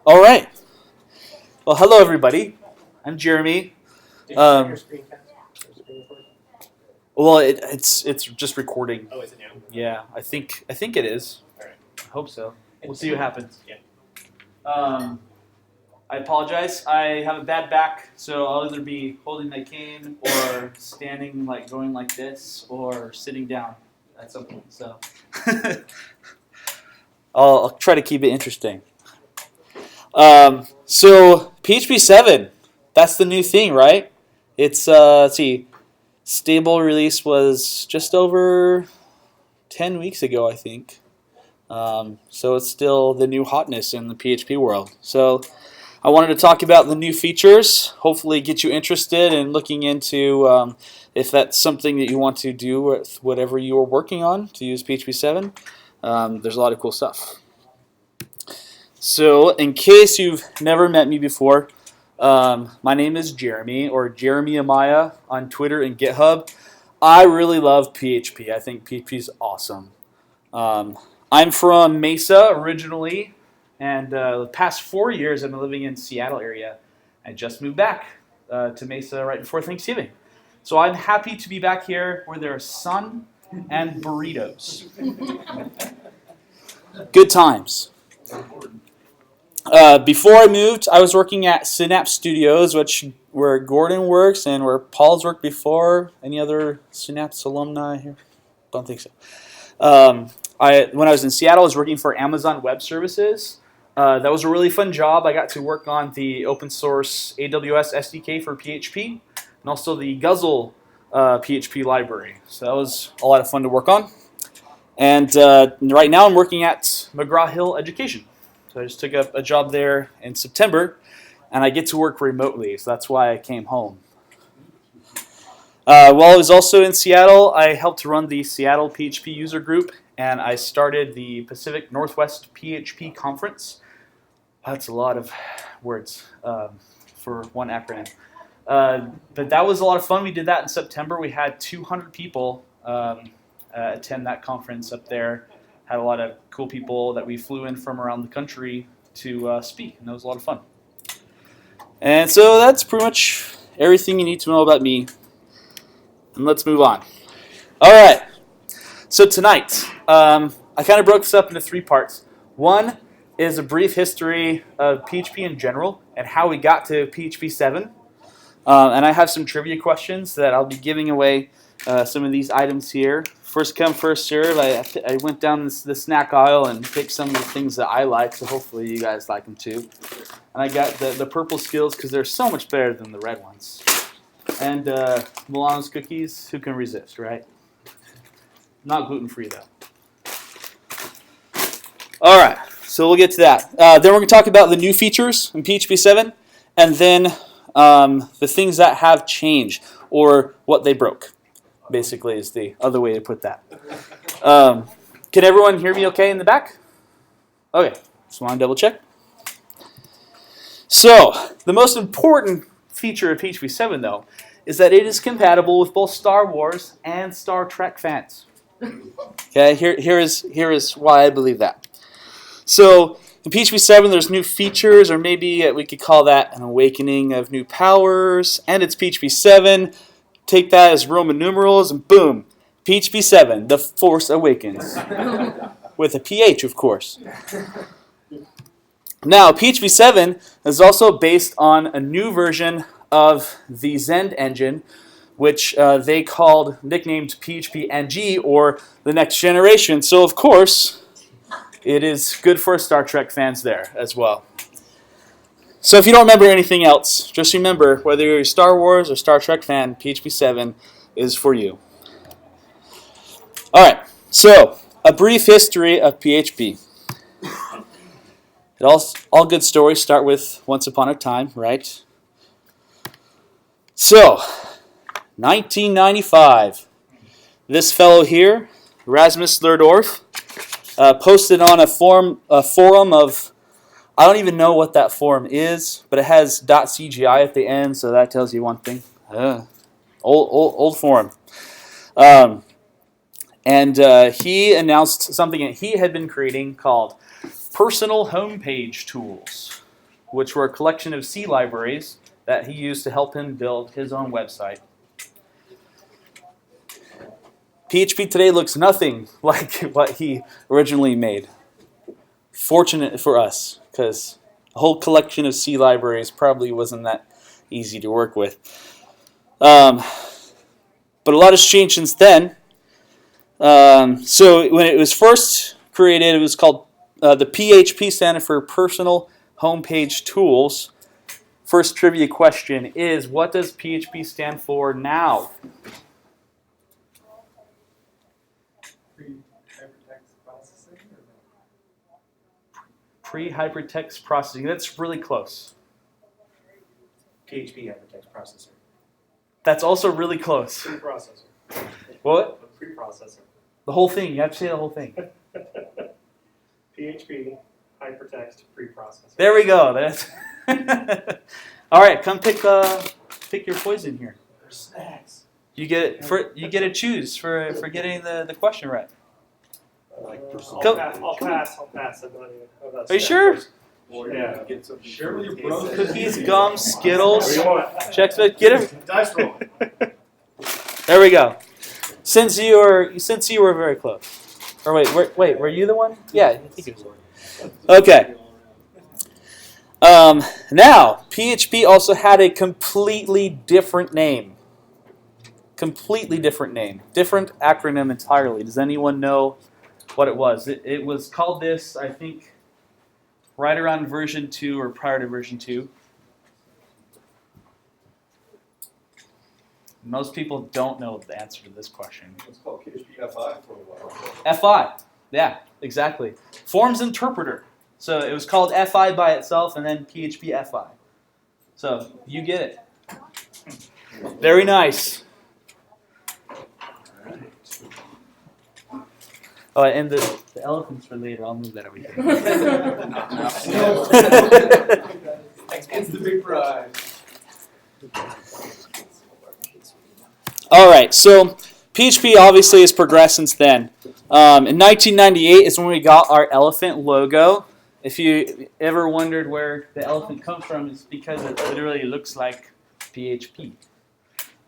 All right. Well, hello everybody. I'm Jeremy. Did you turn your Um, screen cast? Your screen record? well, it's just recording. Oh, is it now? Yeah, I think it is. All right. I hope so. We'll see what happens. Yeah. I apologize. I have a bad back, so I'll either be holding my cane or standing, like going like this, or sitting down at some point. So I'll try to keep it interesting. So PHP7, that's the new thing, right? It's let's see, stable release was just over 10 weeks ago, I think. So it's still the new hotness in the PHP world. So I wanted to talk about the new features, hopefully get you interested in looking into if that's something that you want to do with whatever you are working on to use PHP7. There's a lot of cool stuff. So in case you've never met me before, my name is Jeremy, or Jeremy Amaya on Twitter and GitHub. I really love PHP. I think PHP is awesome. I'm from Mesa originally, and the past 4 years I've been living in Seattle area. I just moved back to Mesa right before Thanksgiving. So I'm happy to be back here where there's sun and burritos. Good times. Before I moved, I was working at Synapse Studios, where Gordon works and where Paul's worked before. Any other Synapse alumni here? Don't think so. When I was in Seattle, I was working for Amazon Web Services. That was a really fun job. I got to work on the open source AWS SDK for PHP and also the Guzzle PHP library. So that was a lot of fun to work on. And right now I'm working at McGraw-Hill Education. So I just took up a job there in September, and I get to work remotely, so that's why I came home. While I was also in Seattle, I helped run the Seattle PHP user group, and I started the Pacific Northwest PHP Conference. That's a lot of words for one acronym. But that was a lot of fun. We did that in September. We had 200 people attend that conference up there. Had a lot of cool people that we flew in from around the country to speak, and that was a lot of fun. And so that's pretty much everything you need to know about me. And let's move on. All right. So tonight, I kind of broke this up into 3 parts. One is a brief history of PHP in general and how we got to PHP7. And I have some trivia questions that I'll be giving away some of these items here. First come, first serve. I went down the snack aisle and picked some of the things that I like, so hopefully you guys like them too. And I got the purple skills because they're so much better than the red ones. And Milano's cookies, who can resist, right? Not gluten-free though. All right, so we'll get to that. Then we're going to talk about the new features in PHP 7, and then the things that have changed or what they broke. Basically, is the other way to put that. Can everyone hear me okay in the back? Okay, just want to double check. So, the most important feature of PHP 7, though, is that it is compatible with both Star Wars and Star Trek fans. Okay, here is why I believe that. So, in PHP 7, there's new features, or maybe we could call that an awakening of new powers, and it's PHP 7. Take that as Roman numerals, and boom, PHP 7, the Force Awakens. With a PH, of course. Now, PHP 7 is also based on a new version of the Zend engine, which they nicknamed PHP NG, or the next generation. So, of course, it is good for Star Trek fans there as well. So if you don't remember anything else, just remember, whether you're a Star Wars or Star Trek fan, PHP 7 is for you. All right, so a brief history of PHP. All good stories start with once upon a time, right? So, 1995. This fellow here, Rasmus Lerdorf, posted on a forum of, I don't even know what that forum is, but it has .cgi at the end, so that tells you one thing. Old forum. And he announced something that he had been creating called personal homepage tools. which were a collection of C libraries that he used to help him build his own website. PHP today looks nothing like what he originally made. Fortunate for us, because a whole collection of C libraries probably wasn't that easy to work with. But a lot has changed since then. So when it was first created, it was called the PHP standard for Personal Homepage Tools. First trivia question is, what does PHP stand for now? Pre-hypertext processing? Pre-hypertext processing. That's really close. PHP hypertext processor. That's also really close. Preprocessor. What? A preprocessor. The whole thing. You have to say the whole thing. PHP hypertext preprocessor. There we go. That's all right. Come pick your poison here. There's snacks. You get to choose for getting the question right. I'll pass. I'm not even. Are you sure? Yeah. Share with your bros. Cookies, gum, Skittles. Chex Mix. Get him. Dice roll. There we go. Since you were very close. Or wait, were you the one? Yeah, I think it was. Okay. Now, PHP also had a completely different name. Completely different name. Different acronym entirely. Does anyone know what it was? It was called this, I think, right around version 2 or prior to version 2. Most people don't know the answer to this question. It's called PHP FI for a while. FI. Yeah, exactly. Forms interpreter. So it was called FI by itself and then PHP FI. So you get it. Very nice. Oh, and the elephants for later. I'll move that over here. It's the big prize. All right, so PHP obviously has progressed since then. In 1998 is when we got our elephant logo. If you ever wondered where the elephant comes from, it's because it literally looks like PHP.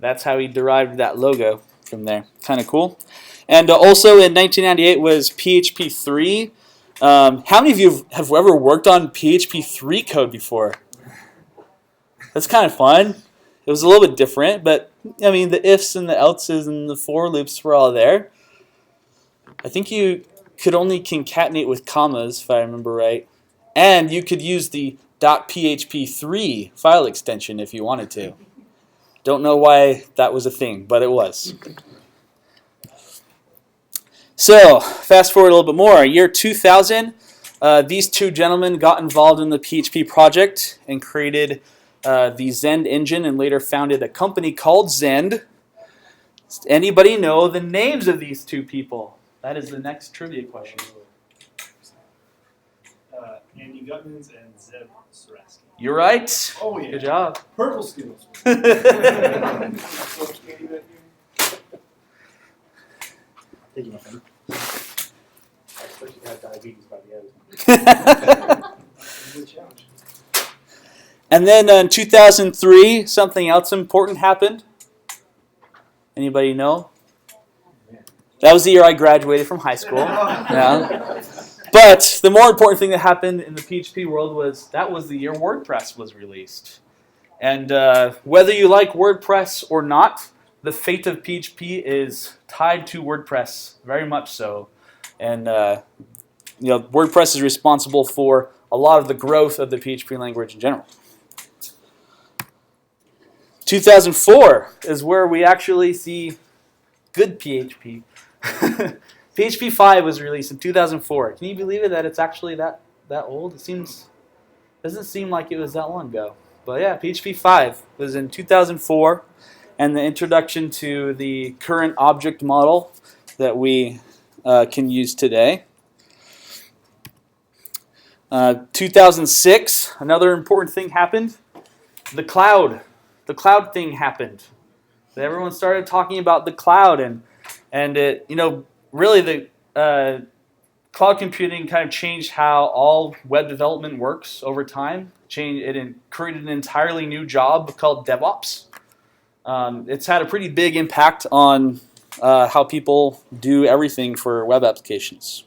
That's how he derived that logo from there. Kind of cool. And also in 1998 was PHP 3. How many of you have ever worked on PHP 3 code before? That's kind of fun. It was a little bit different, but I mean the ifs and the else's and the for loops were all there. I think you could only concatenate with commas, if I remember right. And you could use the .php3 file extension if you wanted to. Don't know why that was a thing, but it was. So, fast forward a little bit more. Year 2000, these two gentlemen got involved in the PHP project and created the Zend engine and later founded a company called Zend. Does anybody know the names of these two people? That is the next trivia question. Andy Gutmans and Zeb Saraski. You're right. Oh yeah. Good job. Purple Skittles. Taking my phone. I expect you to have diabetes by the end. Good challenge. And then in 2003, something else important happened. Anybody know? That was the year I graduated from high school. Yeah. But the more important thing that happened in the PHP world was that was the year WordPress was released. And whether you like WordPress or not, the fate of PHP is tied to WordPress, very much so. And WordPress is responsible for a lot of the growth of the PHP language in general. 2004 is where we actually see good PHP. PHP 5 was released in 2004. Can you believe it that it's actually that old? Doesn't seem like it was that long ago. But yeah, PHP 5 was in 2004, and the introduction to the current object model that we can use today. 2006, another important thing happened. The cloud thing happened. Everyone started talking about the cloud, and it, really the cloud computing kind of changed how all web development works over time. It created an entirely new job called DevOps. It's had a pretty big impact on how people do everything for web applications.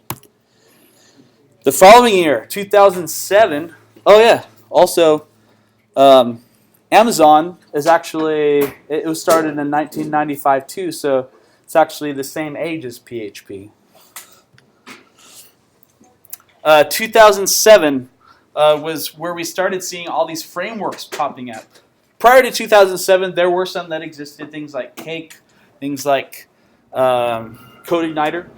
The following year, 2007, oh yeah, also Amazon is actually, it was started in 1995 too, so it's actually the same age as PHP. 2007 was where we started seeing all these frameworks popping up. Prior to 2007, there were some that existed, things like Cake, things like CodeIgniter.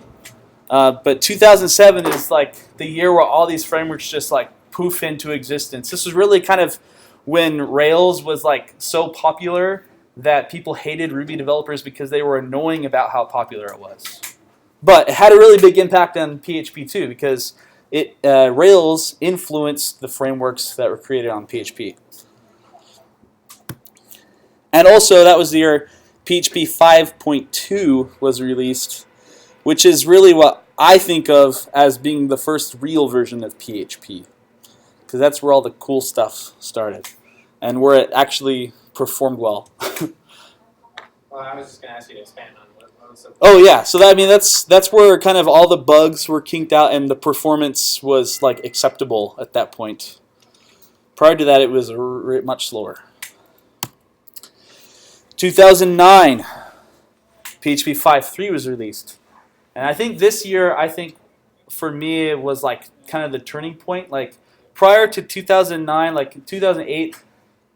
But 2007 is like the year where all these frameworks just like poof into existence. This was really kind of when Rails was like so popular that people hated Ruby developers because they were annoying about how popular it was. But it had a really big impact on PHP too, because Rails influenced the frameworks that were created on PHP. And also that was the year PHP 5.2 was released, which is really what I think of as being the first real version of PHP, because that's where all the cool stuff started and where it actually performed well. Well, I was just going to ask you to expand on what was so. Oh yeah, so that's where kind of all the bugs were kinked out and the performance was like acceptable at that point. Prior to that, it was much slower. 2009, PHP 5.3 was released. And I think this year, for me, it was like kind of the turning point. Like prior to 2009, like in 2008,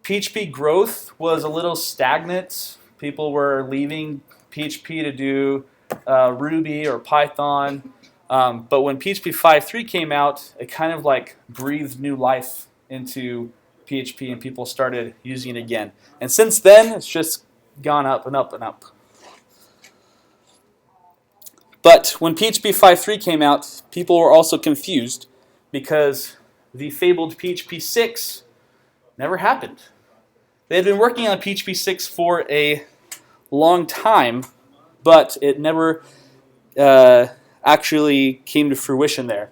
PHP growth was a little stagnant. People were leaving PHP to do Ruby or Python. But when PHP 5.3 came out, it kind of like breathed new life into PHP and people started using it again. And since then, it's just gone up and up and up. But when PHP 5.3 came out, people were also confused because the fabled PHP 6 never happened. They had been working on PHP 6 for a long time, but it never actually came to fruition there.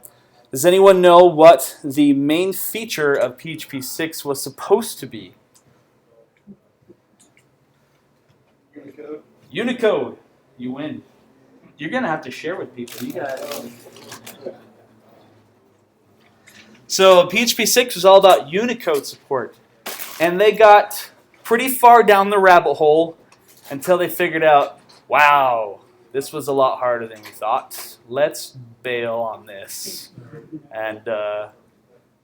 Does anyone know what the main feature of PHP 6 was supposed to be? Unicode. Unicode. You win. You're going to have to share with people. You got So PHP 6 was all about Unicode support. And they got pretty far down the rabbit hole until they figured out, wow, this was a lot harder than we thought. Let's bail on this. And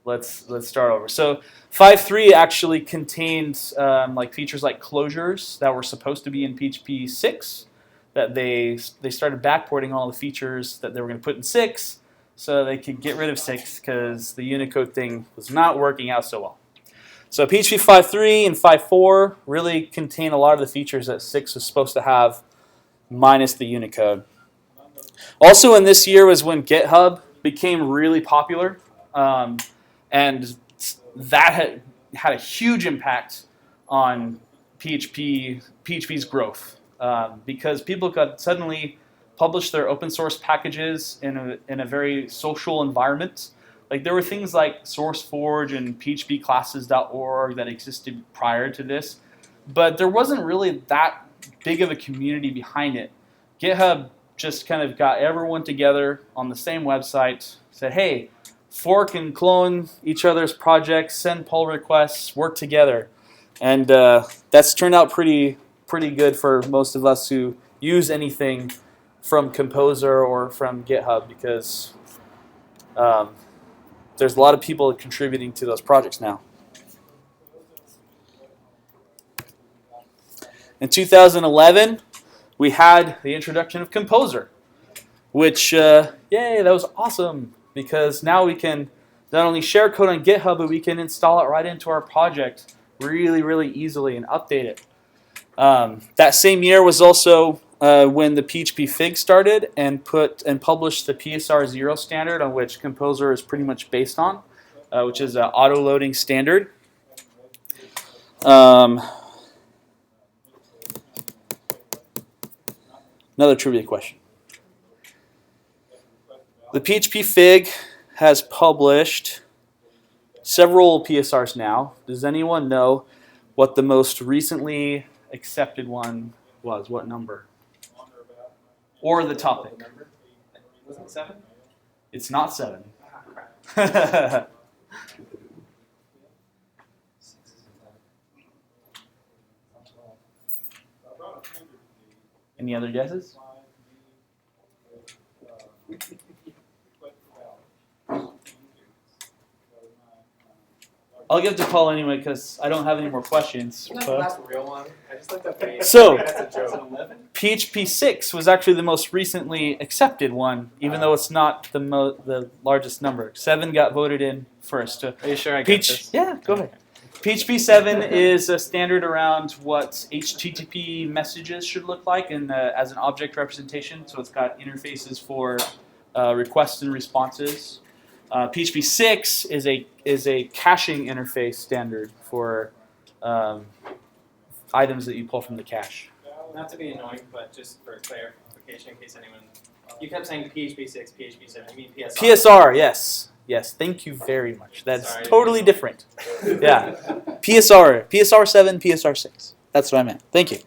let's start over. So 5.3 actually contained like features like closures that were supposed to be in PHP 6. That they started backporting all the features that they were going to put in 6 so they could get rid of 6 because the Unicode thing was not working out so well. So PHP 5.3 and 5.4 really contain a lot of the features that 6 was supposed to have minus the Unicode. Also in this year was when GitHub became really popular, and that had a huge impact on PHP's growth. Because people could suddenly publish their open source packages in a very social environment. Like there were things like SourceForge and phpclasses.org that existed prior to this, but there wasn't really that big of a community behind it. GitHub just kind of got everyone together on the same website, said, hey, fork and clone each other's projects, send pull requests, work together. And that's turned out pretty good for most of us who use anything from Composer or from GitHub, because there's a lot of people contributing to those projects now. In 2011, we had the introduction of Composer, which, yay, that was awesome, because now we can not only share code on GitHub, but we can install it right into our project really, really easily and update it. That same year was also when the PHP Fig started and published the PSR 0 standard, on which Composer is pretty much based on, which is an auto-loading standard. Another trivia question. The PHP Fig has published several PSRs now. Does anyone know what the most recently accepted one was? What number? Or the topic? Wasn't it 7? It's not 7. Ah, crap. Any other guesses? I'll give it to Paul anyway because I don't have any more questions. Isn't that the last real one? I just looked up the So- that's a joke. PHP6 was actually the most recently accepted one, even though it's not the largest number. 7 got voted in first. Are you sure I get this? Yeah, go ahead. PHP7 is a standard around what HTTP messages should look like as an object representation. So it's got interfaces for requests and responses. PHP6 is a caching interface standard for items that you pull from the cache. Not to be annoying, but just for clarification, in case anyone, you kept saying PHP6, PHP7. You mean PSR? PSR, yes. Yes, thank you very much. That's Sorry. totally different. Yeah. PSR, PSR7, PSR6. That's what I meant. Thank you.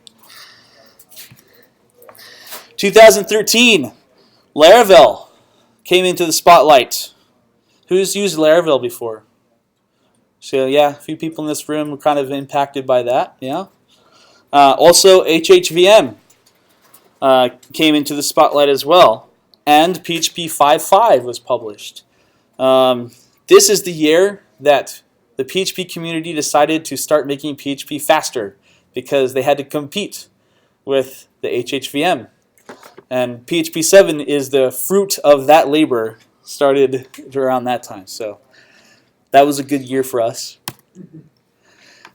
2013, Laravel came into the spotlight. Who's used Laravel before? So yeah, a few people in this room were kind of impacted by that. Yeah. Also, HHVM came into the spotlight as well, and PHP5.5 was published. This is the year that the PHP community decided to start making PHP faster because they had to compete with the HHVM. And PHP7 is the fruit of that labor, started around that time. So that was a good year for us.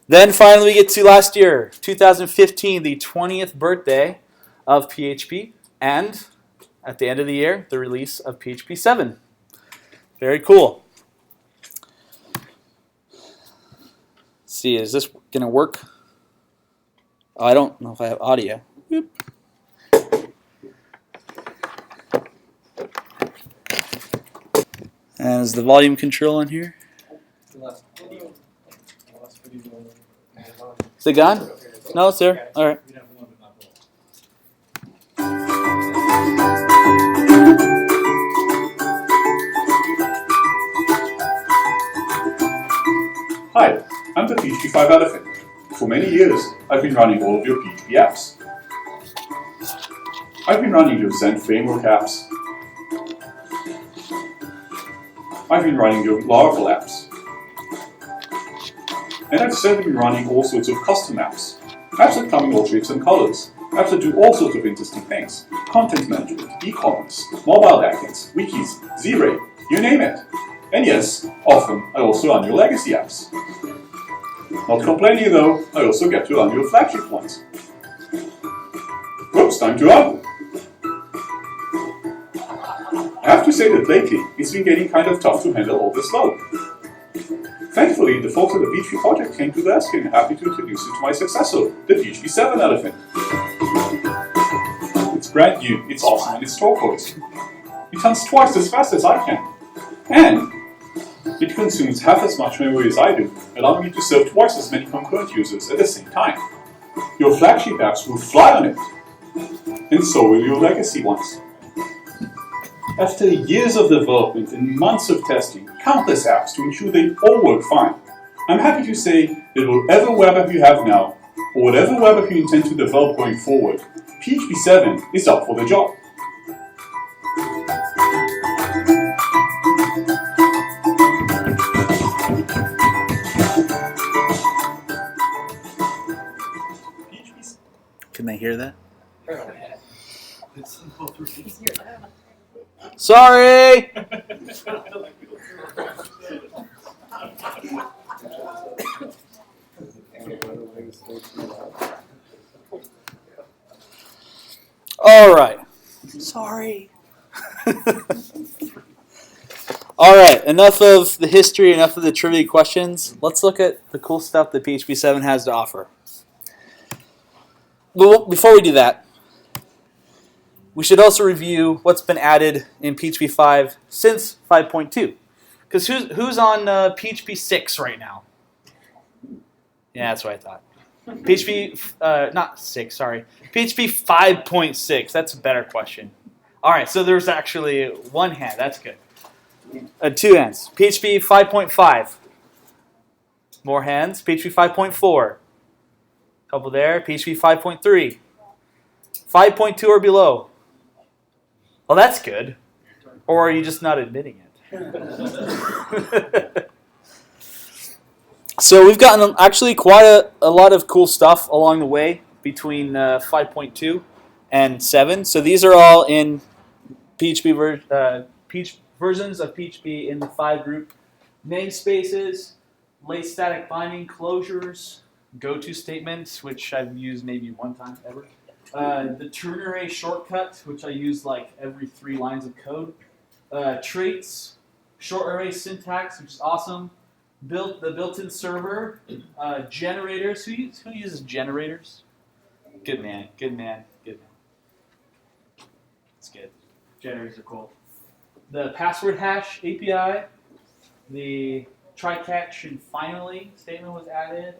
Then finally we get to last year, 2015, the 20th birthday of PHP, and at the end of the year, the release of PHP7. Very cool. Let's see, is this going to work? Oh, I don't know if I have audio. Boop. And is the volume control on here? Is it gone? No, it's there. All right. Hi, I'm the PHP5 elephant. For many years, I've been running all of your PHP apps. I've been running your Zen framework apps. I've been running your Laravel apps. And I've certainly been running all sorts of custom apps. Apps that come in all shapes and colors. Apps that do all sorts of interesting things. Content management, e-commerce, mobile backends, wikis, Z-Ray, you name it. And yes, often I also run your legacy apps. Not complaining though, I also get to run your flagship ones. Whoops, time to run! I have to say that lately, it's been getting kind of tough to handle all this load. Thankfully, the folks at the PHP project came to the rescue and happy to introduce you to my successor, the PHP7 elephant. It's brand new, it's awesome, and it's turquoise. It runs twice as fast as I can. And it consumes half as much memory as I do, allowing me to serve twice as many concurrent users at the same time. Your flagship apps will fly on it, and so will your legacy ones. After years of development and months of testing, countless apps to ensure they all work fine, I'm happy to say that whatever web app you have now, or whatever web app you intend to develop going forward, PHP7 is up for the job. Can they hear that? Sorry! All right. Sorry. All right, enough of the history, enough of the trivia questions. Let's look at the cool stuff that PHP7 has to offer. Well, before we do that, we should also review what's been added in PHP 5 since 5.2. Because who's on PHP 6 right now? Yeah, that's what I thought. PHP, not 6, sorry. PHP 5.6, that's a better question. All right, so there's actually one hand, that's good. Two hands. PHP 5.5. More hands. PHP 5.4. Couple there. PHP 5.3. 5.2 or below. Well, that's good. Or are you just not admitting it? So we've gotten actually quite a lot of cool stuff along the way between 5.2 and 7. So these are all in PHP versions of PHP in the 5 group. Namespaces, late static binding, closures, go-to statements, which I've used maybe one time ever. The ternary shortcut, which I use like every 3 lines of code. Traits, short array syntax, which is awesome. The built-in server, generators. Who uses generators? Good man, good man, good man. That's good. Generators are cool. The password hash API, the try catch and finally statement was added.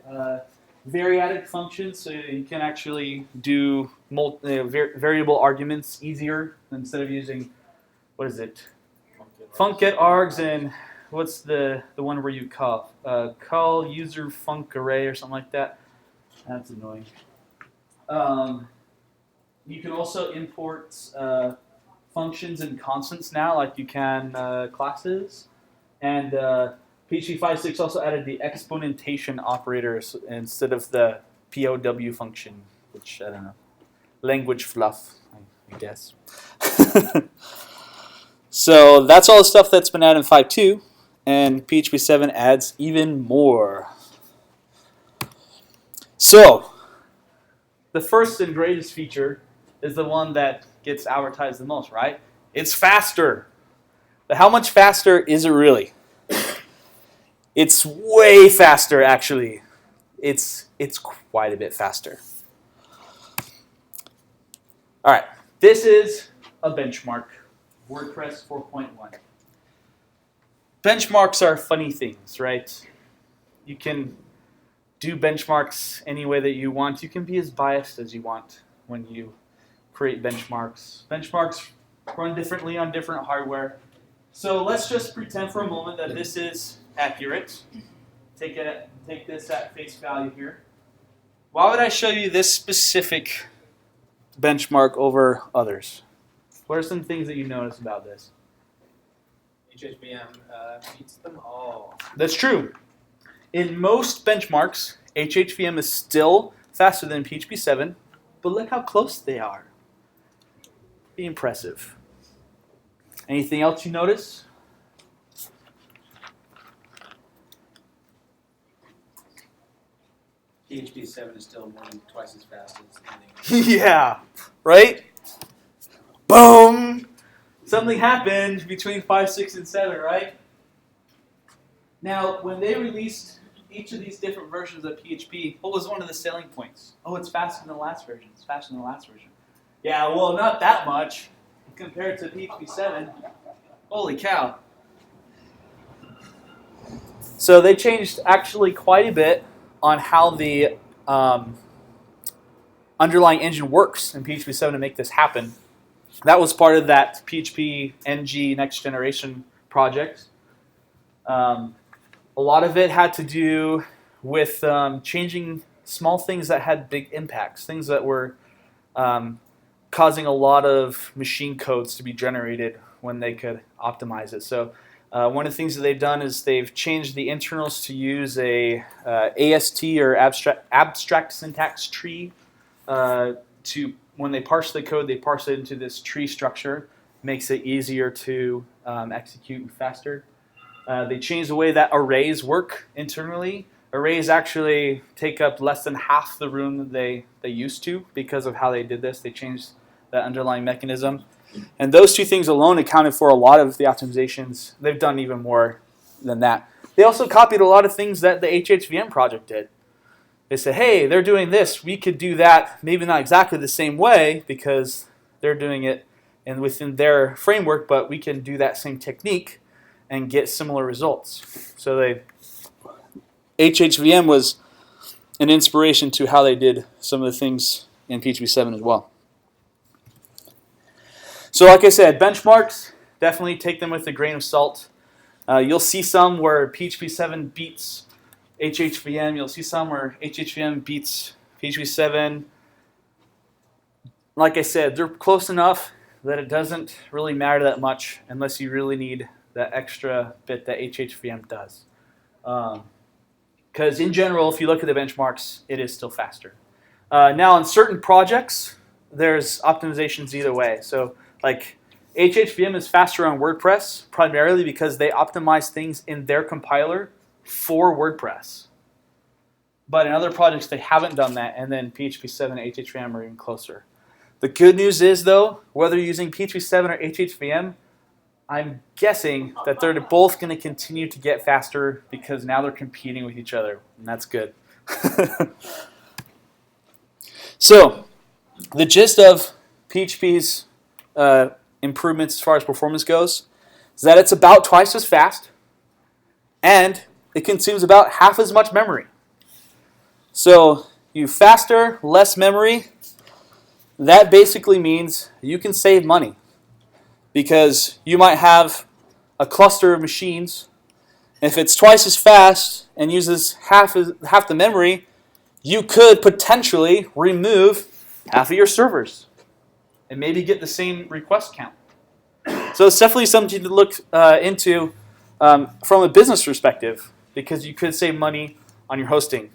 Variadic functions, so you can actually do variable arguments easier instead of using, what is it? Func get args and what's the one where you call user func array or something like that. That's annoying. You can also import functions and constants now, like you can classes. And PHP 5.6 also added the exponentation operators instead of the POW function, which I don't know, language fluff, I guess. So that's all the stuff that's been added in 5.2, and PHP 7 adds even more. So the first and greatest feature is the one that gets advertised the most, right? It's faster. But how much faster is it really? It's way faster, actually. It's quite a bit faster. All right, this is a benchmark, WordPress 4.1. Benchmarks are funny things, right? You can do benchmarks any way that you want. You can be as biased as you want when you create benchmarks. Benchmarks run differently on different hardware. So let's just pretend for a moment that this is accurate. Take this at face value here. Why would I show you this specific benchmark over others? What are some things that you notice about this? HHVM beats them all. That's true. In most benchmarks, HHVM is still faster than PHP 7, but look how close they are. Be impressive. Anything else you notice? PHP 7 is still more than twice as fast as anything. Yeah, right? Boom! Something happened between 5, 6, and 7, right? Now, when they released each of these different versions of PHP, what was one of the selling points? Oh, it's faster than the last version. It's faster than the last version. Yeah, well, not that much compared to PHP 7. Holy cow. So they changed actually quite a bit on how the underlying engine works in PHP 7 to make this happen. That was part of that PHP NG Next Generation project. A lot of it had to do with changing small things that had big impacts, things that were causing a lot of machine codes to be generated when they could optimize it. So one of the things that they've done is they've changed the internals to use a AST or abstract syntax tree to, when they parse the code, they parse it into this tree structure. Makes it easier to execute and faster. They changed the way that arrays work internally. Arrays actually take up less than half the room that they used to because of how they did this. They changed that underlying mechanism. And those two things alone accounted for a lot of the optimizations. They've done even more than that. They also copied a lot of things that the HHVM project did. They said, hey, they're doing this. We could do that, maybe not exactly the same way because they're doing it and within their framework, but we can do that same technique and get similar results. So HHVM was an inspiration to how they did some of the things in PHP7 as well. So like I said, benchmarks, definitely take them with a grain of salt. You'll see some where PHP7 beats HHVM. You'll see some where HHVM beats PHP7. Like I said, they're close enough that it doesn't really matter that much unless you really need that extra bit that HHVM does. Because in general, if you look at the benchmarks, it is still faster. Now, on certain projects, there's optimizations either way. So, like HHVM is faster on WordPress primarily because they optimize things in their compiler for WordPress. But in other projects, they haven't done that, and then PHP7 and HHVM are even closer. The good news is, though, whether you're using PHP7 or HHVM, I'm guessing that they're both going to continue to get faster because now they're competing with each other, and that's good. So, the gist of PHP's improvements as far as performance goes is that it's about twice as fast, and it consumes about half as much memory. So, you faster, less memory, that basically means you can save money. Because you might have a cluster of machines. If it's twice as fast and uses half the memory, you could potentially remove half of your servers and maybe get the same request count. So it's definitely something to look into from a business perspective because you could save money on your hosting.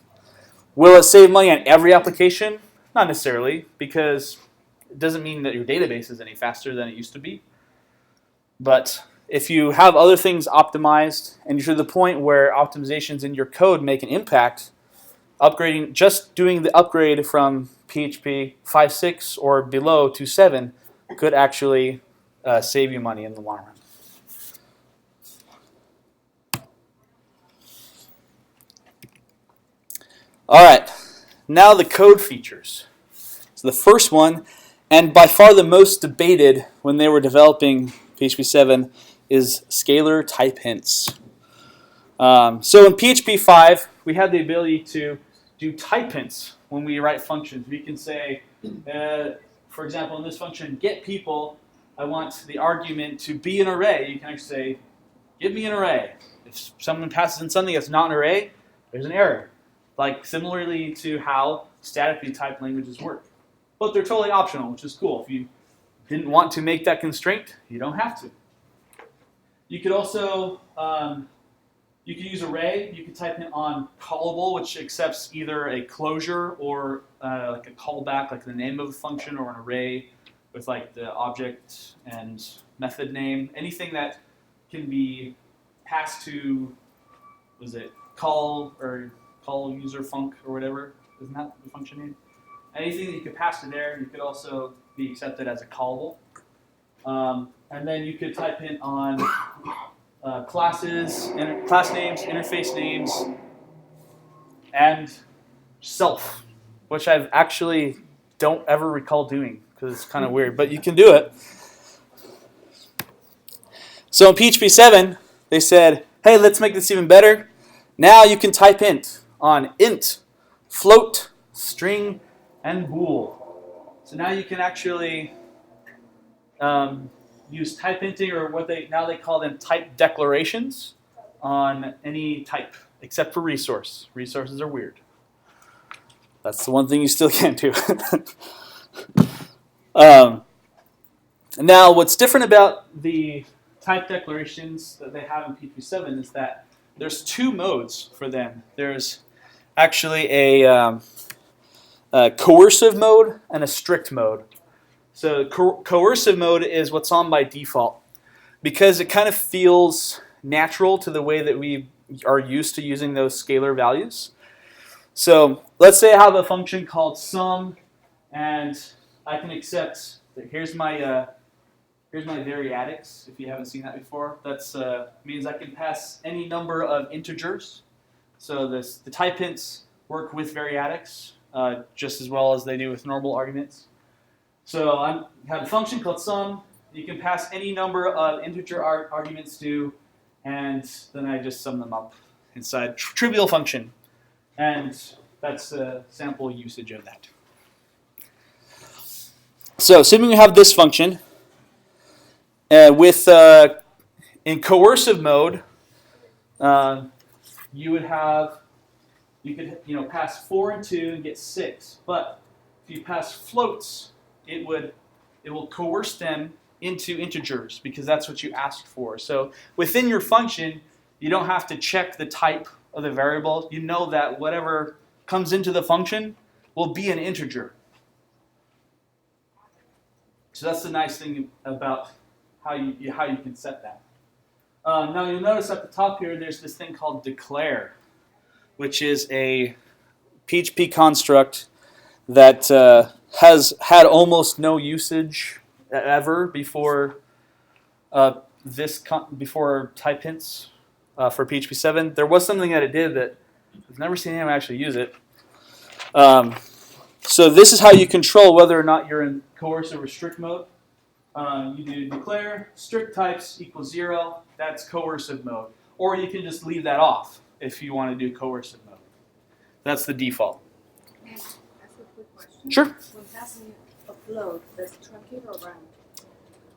Will it save money on every application? Not necessarily, because it doesn't mean that your database is any faster than it used to be. But if you have other things optimized and you're to the point where optimizations in your code make an impact, upgrading, just doing the upgrade from PHP 5.6 or below to 7 could actually save you money in the long run. All right, now the code features. So the first one, and by far the most debated when they were developing PHP7, is scalar type hints. So in PHP 5, we had the ability to do type hints when we write functions. We can say, for example, in this function, get people, I want the argument to be an array. You can actually say, give me an array. If someone passes in something that's not an array, there's an error. Like similarly to how statically typed languages work. But they're totally optional, which is cool. If you didn't want to make that constraint, you don't have to. You could also, you could use array. You could type in on callable, which accepts either a closure or like a callback, like the name of a function, or an array with like the object and method name. Anything that can be passed to, was it call user func or whatever? Isn't that the function name? Anything that you could pass to there, you could also be accepted as a callable. And then you could type in on classes, class names, interface names, and self, which I actually don't ever recall doing because it's kind of weird, but you can do it. So in PHP 7, they said, hey, let's make this even better. Now you can type int on int, float, string, and bool. So now you can actually use type hinting, or what they call them type declarations, on any type except for resource. Resources are weird. That's the one thing you still can't do. Now, what's different about the type declarations that they have in PHP 7 is that there's two modes for them. There's actually a coercive mode and a strict mode. So coercive mode is what's on by default because it kind of feels natural to the way that we are used to using those scalar values. So let's say I have a function called sum, and I can accept that here's my variadics. If you haven't seen that before, that's means I can pass any number of integers. So the type hints work with variadics just as well as they do with normal arguments. So I have a function called sum. You can pass any number of integer arguments to, and then I just sum them up inside trivial function. And that's a sample usage of that. So assuming we have this function, in coercive mode, you could pass 4 and 2 and get 6. But if you pass floats, it will coerce them into integers because that's what you asked for. So within your function, you don't have to check the type of the variable. You know that whatever comes into the function will be an integer. So that's the nice thing about how you can set that. Now you'll notice at the top here, there's this thing called declare, which is a PHP construct that has had almost no usage ever before before type hints for PHP7. There was something that it did that I've never seen anyone actually use it. So this is how you control whether or not you're in coercive or strict mode. You do declare strict types equals 0. That's coercive mode. Or you can just leave that off if you want to do coercive mode. That's the default. Can I ask a quick question? Sure. When passing a float, does it truncate or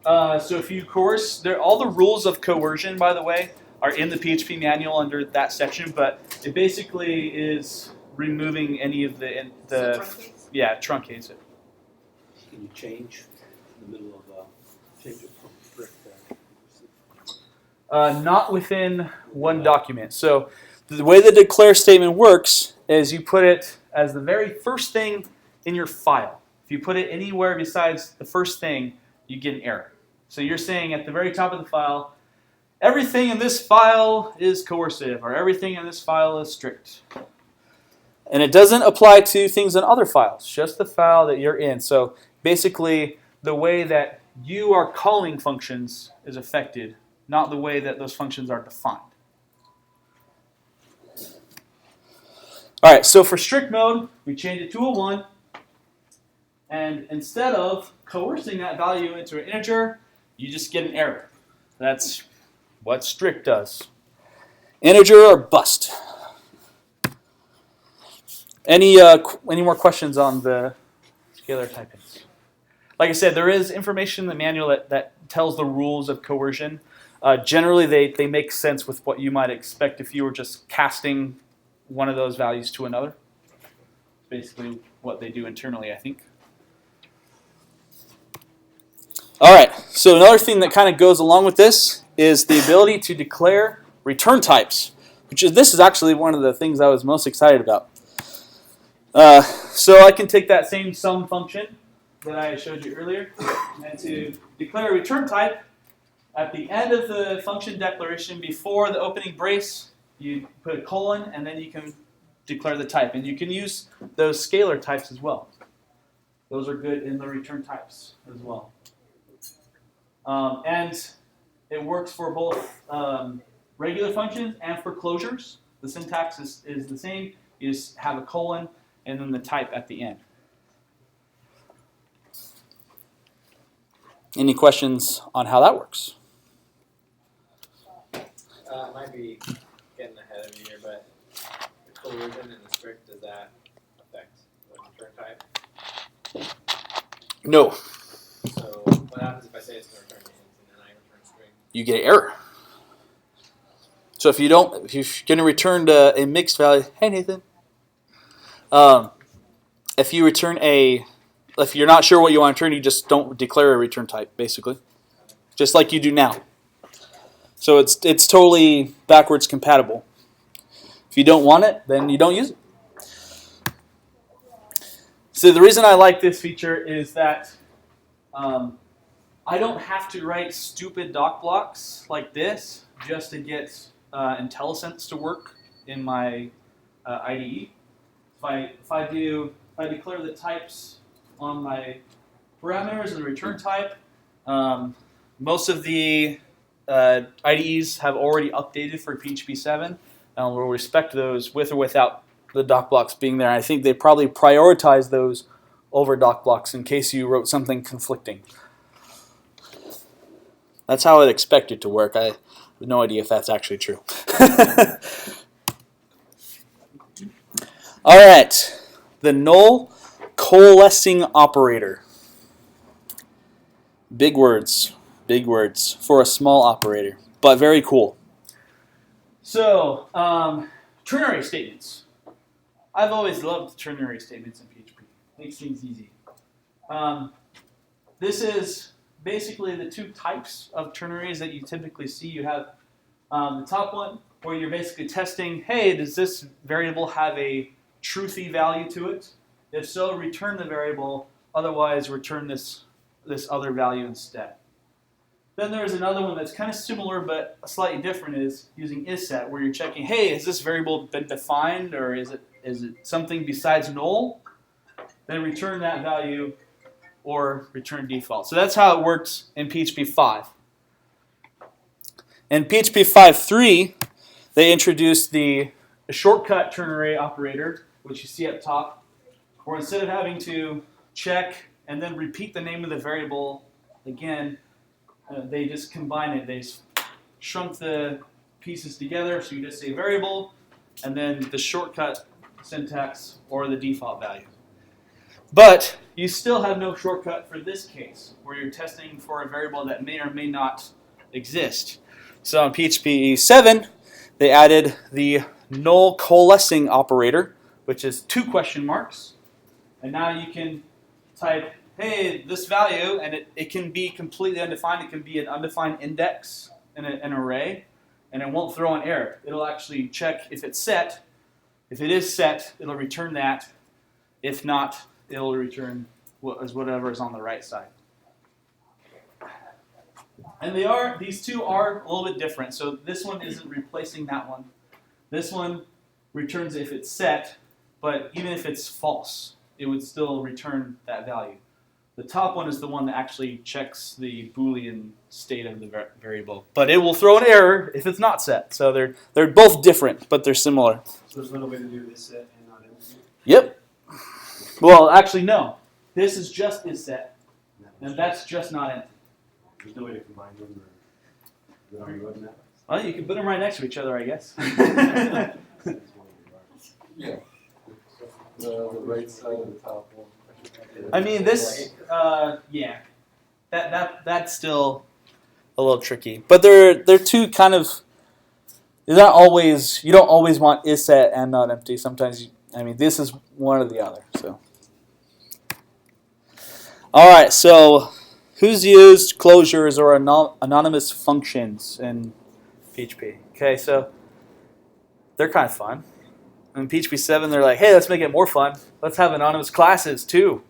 round? So if you coerce, all the rules of coercion, by the way, are in the PHP manual under that section, but it basically is removing any of the Truncates? yeah, truncates it. Can you change in the middle of change it from strict Not within one document. So the way the declare statement works is you put it as the very first thing in your file. If you put it anywhere besides the first thing, you get an error. So you're saying at the very top of the file, everything in this file is coercive, or everything in this file is strict. And it doesn't apply to things in other files, just the file that you're in. So basically, the way that you are calling functions is affected, not the way that those functions are defined. All right, so for strict mode, we change it to a 1. And instead of coercing that value into an integer, you just get an error. That's what strict does. Integer or bust. Any more questions on the scalar typings? Like I said, there is information in the manual that tells the rules of coercion. Generally, they make sense with what you might expect if you were just casting one of those values to another. Basically what they do internally, I think. All right, so another thing that kind of goes along with this is the ability to declare return types, this is actually one of the things I was most excited about. So I can take that same sum function that I showed you earlier, and to declare a return type, at the end of the function declaration, before the opening brace, you put a colon, and then you can declare the type. And you can use those scalar types as well. Those are good in the return types as well. And it works for both regular functions and for closures. The syntax is the same. You just have a colon and then the type at the end. Any questions on how that works? Might be getting ahead of you here, but the coercion and the strict, does that affect the return type? No. So what happens if I say it's going to return int and then I return string? You get an error. So if you're going to return a mixed value, hey Nathan. If you're not sure what you want to return, you just don't declare a return type, basically, just like you do now. So it's totally backwards compatible. If you don't want it, then you don't use it. So the reason I like this feature is that I don't have to write stupid doc blocks like this just to get IntelliSense to work in my IDE. If I declare the types on my parameters and the return type, most of the IDEs have already updated for PHP7, and we'll respect those with or without the doc blocks being there. I think they probably prioritize those over doc blocks in case you wrote something conflicting. That's how I'd expect it to work. I have no idea if that's actually true. All right, the null coalescing operator. Big words for a small operator, but very cool. So, ternary statements. I've always loved ternary statements in PHP. Makes things easy. This is basically the two types of ternaries that you typically see. You have the top one where you're basically testing, hey, does this variable have a truthy value to it? If so, return the variable. Otherwise, return this other value instead. Then there's another one that's kind of similar but slightly different, is using isSet, where you're checking, hey, has this variable been defined, or is it something besides null? Then return that value or return default. So that's how it works in PHP 5. In PHP 5.3, they introduced the shortcut ternary operator, which you see up top, where instead of having to check and then repeat the name of the variable again, they just combine it. They shrunk the pieces together, so you just say variable, and then the shortcut syntax or the default value. But you still have no shortcut for this case, where you're testing for a variable that may or may not exist. So in PHP 7, they added the null coalescing operator, which is 2 question marks. And now you can type, hey, this value, and it can be completely undefined. It can be an undefined index in an array, and it won't throw an error. It'll actually check if it's set. If it is set, it'll return that. If not, it'll return whatever is on the right side. And these two are a little bit different. So this one isn't replacing that one. This one returns if it's set, but even if it's false, it would still return that value. The top one is the one that actually checks the Boolean state of the variable, but it will throw an error if it's not set. So they're both different, but they're similar. So there's no way to do this set and not empty? Yep. Well, actually, no. This is just is set, and that's just not empty. There's no way to combine them or on the roadmap? Well, you can put them right next to each other, I guess. Yeah. The right side of the top one. I mean, this, yeah, that's still a little tricky. But they're two kind of. You don't always want is set and not empty. Sometimes this is one or the other. So. All right. So, who's used closures or anonymous functions in PHP? Okay, so they're kind of fun. In PHP 7, they're like, hey, let's make it more fun. Let's have anonymous classes too.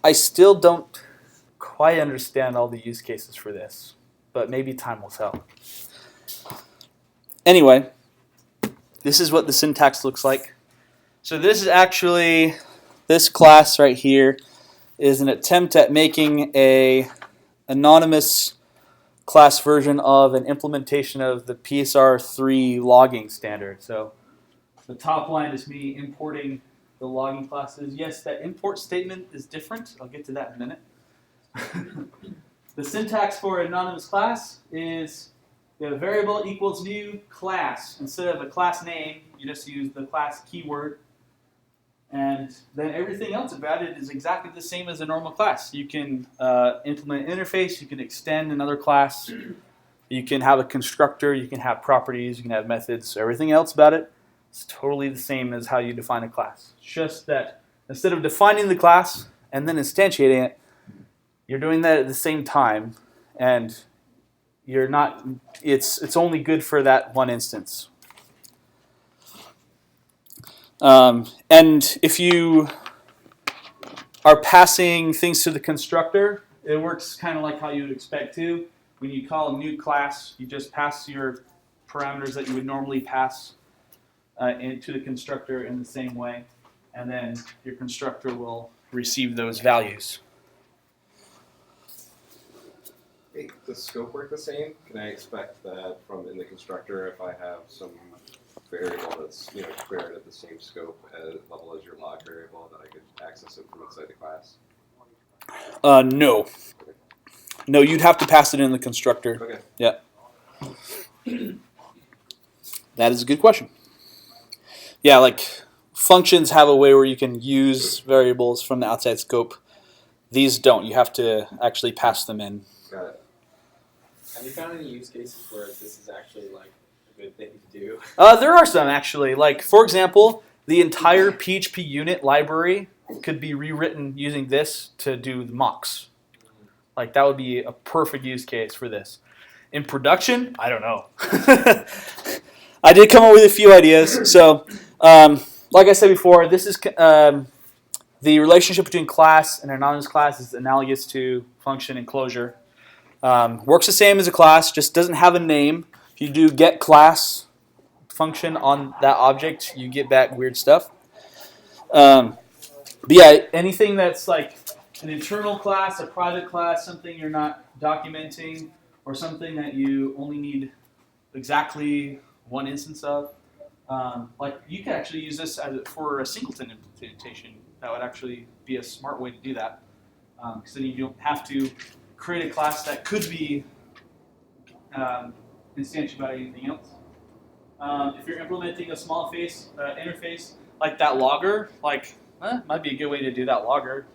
I still don't quite understand all the use cases for this, but maybe time will tell. Anyway, this is what the syntax looks like. So this is actually, this class right here is an attempt at making a anonymous class version of an implementation of the PSR3 logging standard. So the top line is me importing the logging classes. Yes, that import statement is different. I'll get to that in a minute. The syntax for an anonymous class is the variable equals new class. Instead of a class name, you just use the class keyword. And then everything else about it is exactly the same as a normal class. You can implement an interface. You can extend another class. You can have a constructor. You can have properties. You can have methods. Everything else about it is totally the same as how you define a class. It's just that instead of defining the class and then instantiating it, you're doing that at the same time, and you're not. It's only good for that one instance. And if you are passing things to the constructor, it works kind of like how you would expect to. When you call a new class, you just pass your parameters that you would normally pass into the constructor in the same way, and then your constructor will receive those values. Hey, does scope work the same? Can I expect that from in the constructor if I have some variable that's declared at the same scope level as your log variable that I could access it from inside the class? No. No, you'd have to pass it in the constructor. Okay. Yeah. That is a good question. Yeah, like functions have a way where you can use variables from the outside scope. These don't. You have to actually pass them in. Got it. Have you found any use cases where this is actually like a good thing to do? There are some actually. Like for example, the entire PHP unit library could be rewritten using this to do the mocks. Like that would be a perfect use case for this. In production, I don't know. I did come up with a few ideas. So, like I said before, this is the relationship between class and anonymous class is analogous to function and closure. Works the same as a class, just doesn't have a name. If you do get class function on that object, you get back weird stuff. But yeah, anything that's like an internal class, a private class, something you're not documenting, or something that you only need exactly one instance of. Like you can actually use this for a singleton implementation. That would actually be a smart way to do that. Because then you don't have to create a class that could be instantiated by anything else. If you're implementing a small interface like that logger, might be a good way to do that logger.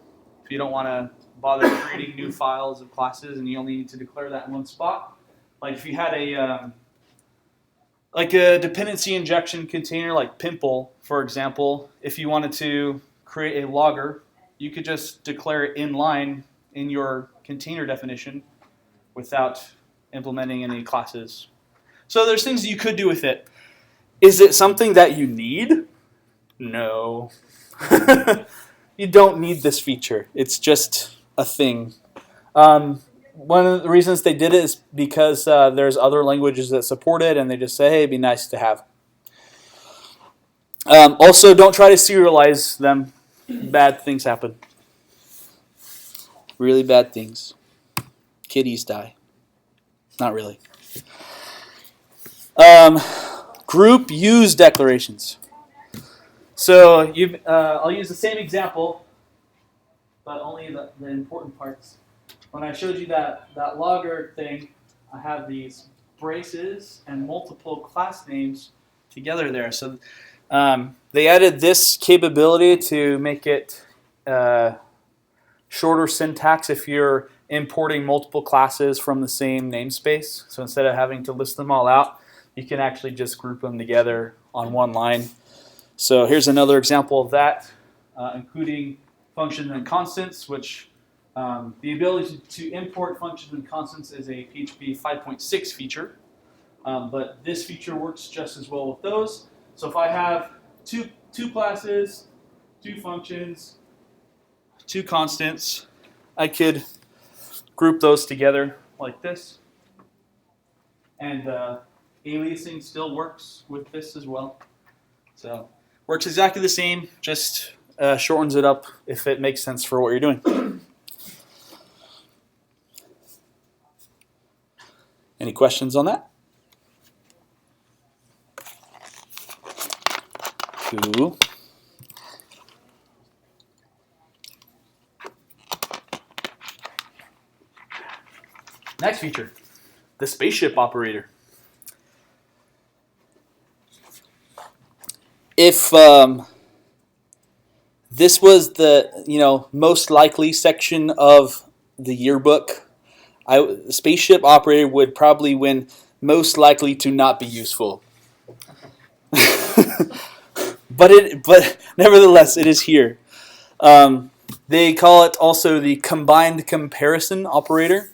If you don't want to bother creating new files of classes and you only need to declare that in one spot. Like if you had a dependency injection container like Pimple, for example, if you wanted to create a logger, you could just declare it inline in your container definition without implementing any classes. So there's things you could do with it. Is it something that you need? No. You don't need this feature. It's just a thing. One of the reasons they did it is because there's other languages that support it, and they just say, hey, it'd be nice to have. Also, don't try to serialize them. Bad things happen. Really bad things. Kitties die. Not really. Group use declarations. So I'll use the same example, but only the important parts. When I showed you that logger thing, I have these braces and multiple class names together there. So they added this capability to make it shorter syntax if you're importing multiple classes from the same namespace. So instead of having to list them all out, you can actually just group them together on one line. So here's another example of that, including functions and constants, which the ability to import functions and constants is a PHP 5.6 feature. But this feature works just as well with those. So if I have two classes, two functions, two constants, I could group those together like this. And aliasing still works with this as well. So works exactly the same, just shortens it up if it makes sense for what you're doing. Any questions on that? Cool. Next feature, the spaceship operator. If this was the most likely section of the yearbook, the spaceship operator would probably win most likely to not be useful. but nevertheless, it is here. They call it also the combined comparison operator,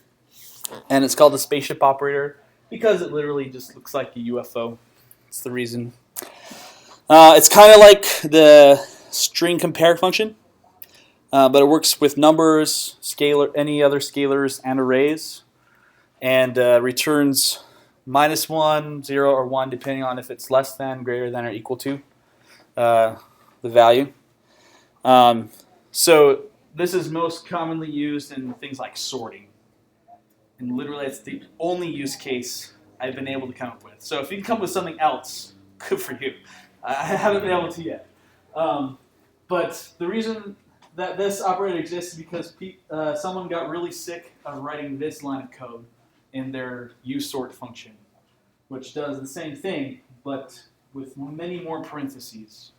and it's called the spaceship operator because it literally just looks like a UFO. That's the reason. It's kind of like the string compare function, but it works with numbers, scalar, any other scalars, and arrays, and returns -1, 0, or 1, depending on if it's less than, greater than, or equal to the value. So this is most commonly used in things like sorting. And literally, it's the only use case I've been able to come up with. So if you can come up with something else, Good for you. I haven't been able to yet. But the reason that this operator exists is because someone got really sick of writing this line of code in their useSort function, which does the same thing, but with many more parentheses.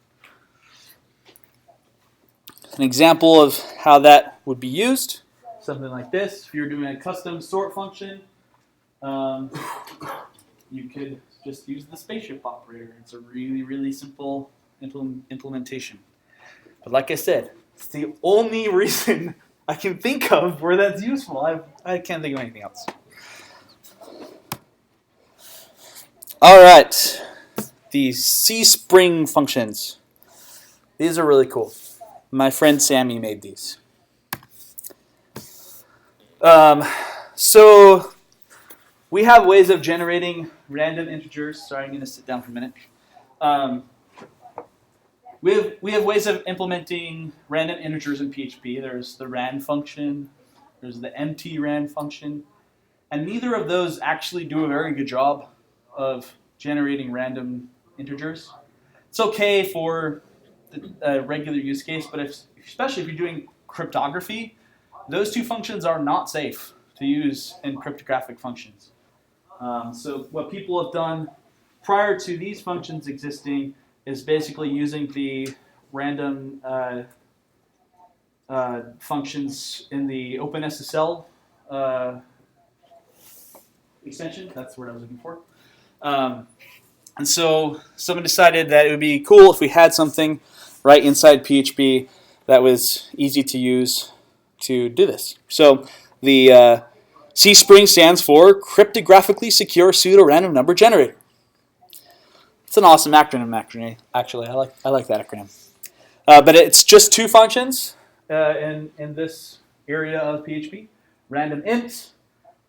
An example of how that would be used, something like this. If you're doing a custom sort function, you could just use the spaceship operator. It's a really, really simple implementation. But like I said, it's the only reason I can think of where that's useful. I can't think of anything else. All right, the C-Spring functions. These are really cool. My friend Sammy made these. So we have ways of generating random integers. Sorry, I'm going to sit down for a minute. We have ways of implementing random integers in PHP. There's the ran function. There's the mtran function. And neither of those actually do a very good job of generating random integers. It's okay for the regular use case, but especially if you're doing cryptography, those two functions are not safe to use in cryptographic functions. So what people have done prior to these functions existing is basically using the random functions in the OpenSSL extension. That's the word I was looking for. And so someone decided that it would be cool if we had something right inside PHP that was easy to use to do this. So the C-Spring stands for Cryptographically Secure Pseudo-Random Number Generator. It's an awesome acronym, actually. I like that acronym. But it's just two functions in this area of PHP, random int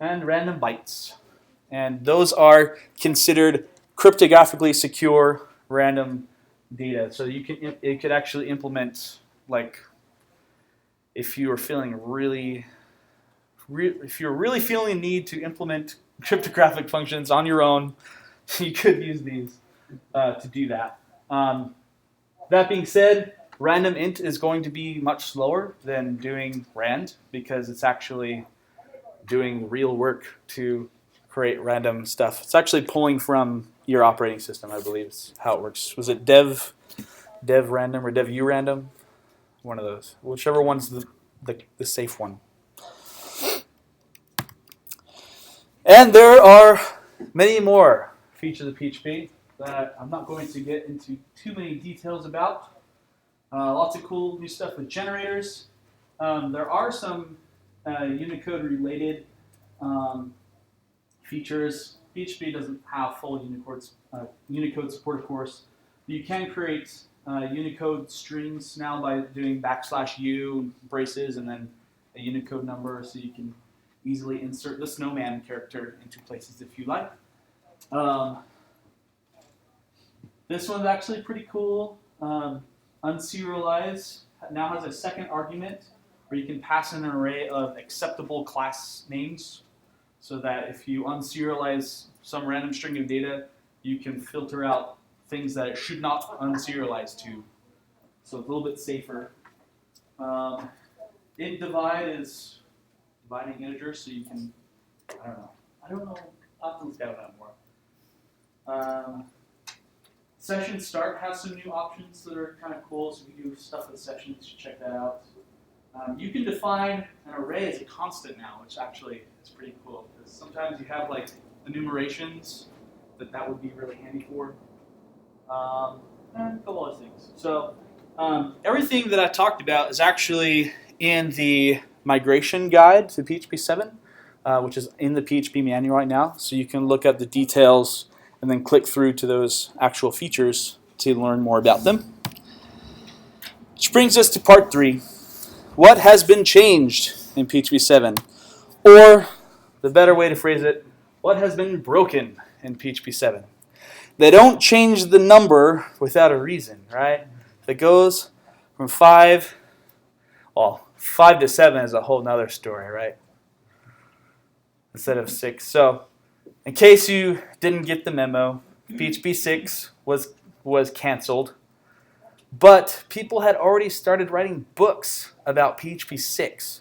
and random bytes. And those are considered cryptographically secure random data. So it could actually implement, like, if you were feeling if you're really feeling the need to implement cryptographic functions on your own, you could use these to do that. That being said, random int is going to be much slower than doing rand because it's actually doing real work to create random stuff. It's actually pulling from your operating system, I believe is how it works. Was it dev random or dev random? One of those. Whichever one's the safe one. And there are many more features of PHP that I'm not going to get into too many details about. Lots of cool new stuff with generators. There are some Unicode-related features. PHP doesn't have full Unicode support, of course. You can create Unicode strings now by doing \u braces and then a Unicode number, so you can easily insert the snowman character into places if you like. This one's actually pretty cool. Unserialize now has a second argument where you can pass in an array of acceptable class names, so that if you unserialize some random string of data, you can filter out things that it should not unserialize to. So it's a little bit safer. Int divide is dividing integers, so you can, I don't know, I'll have to look at that more. Session start has some new options that are kind of cool, so if you do stuff with sessions, check that out. You can define an array as a constant now, which actually is pretty cool, because sometimes you have like enumerations that would be really handy for. And a couple other things. So everything that I talked about is actually in the migration guide to PHP7, which is in the PHP manual right now. So you can look at the details and then click through to those actual features to learn more about them. Which brings us to part 3. What has been changed in PHP7? Or, the better way to phrase it, what has been broken in PHP7? They don't change the number without a reason, right? If it goes from 5 to 7 is a whole nother story, right? Instead of 6. So, in case you didn't get the memo, PHP 6 was canceled, but people had already started writing books about PHP 6.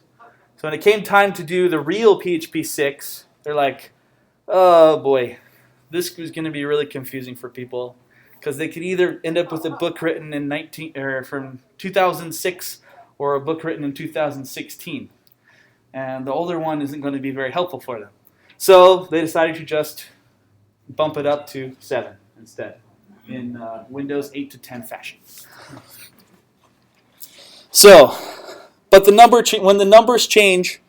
So when it came time to do the real PHP 6, they're like, oh boy, this was going to be really confusing for people, because they could either end up with a book written in from 2006 or a book written in 2016. And the older one isn't going to be very helpful for them. So they decided to just bump it up to 7 instead in Windows 8 to 10 fashion. So, but when the numbers change,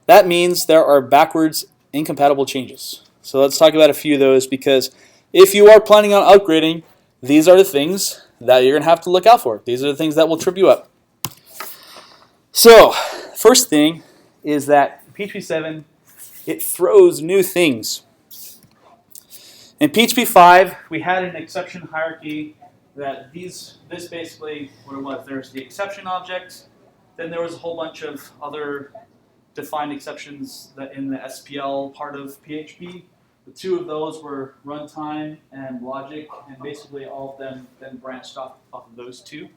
that means there are backwards incompatible changes. So let's talk about a few of those, because if you are planning on upgrading, these are the things that you're going to have to look out for. These are the things that will trip you up. So, first thing is that PHP 7, it throws new things. In PHP 5, we had an exception hierarchy that this basically what it was. There's the exception object, then there was a whole bunch of other defined exceptions that in the SPL part of PHP. The two of those were runtime and logic, and basically all of them then branched off of those two.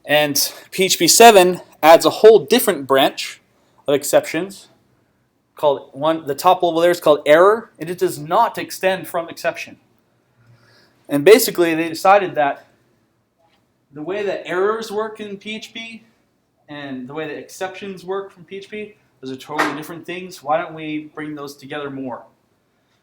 And PHP 7 adds a whole different branch of exceptions called the top level there is called error, and it does not extend from exception. And basically they decided that the way that errors work in PHP and the way that exceptions work from PHP, those are totally different things. Why don't we bring those together more?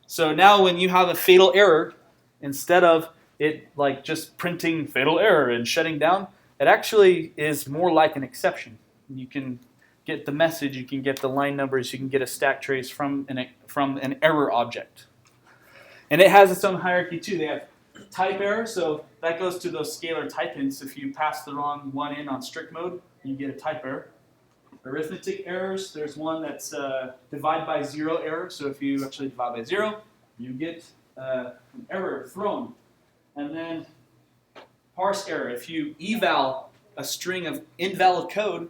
So now when you have a fatal error, instead of it like just printing fatal error and shutting down, it actually is more like an exception. You can get the message, you can get the line numbers, you can get a stack trace from an error object. And it has its own hierarchy too. They have type error, so that goes to those scalar type hints. If you pass the wrong one in on strict mode, you get a type error. Arithmetic errors, there's one that's divide by 0 error. So if you actually divide by 0, you get an error thrown. And then parse error, if you eval a string of invalid code,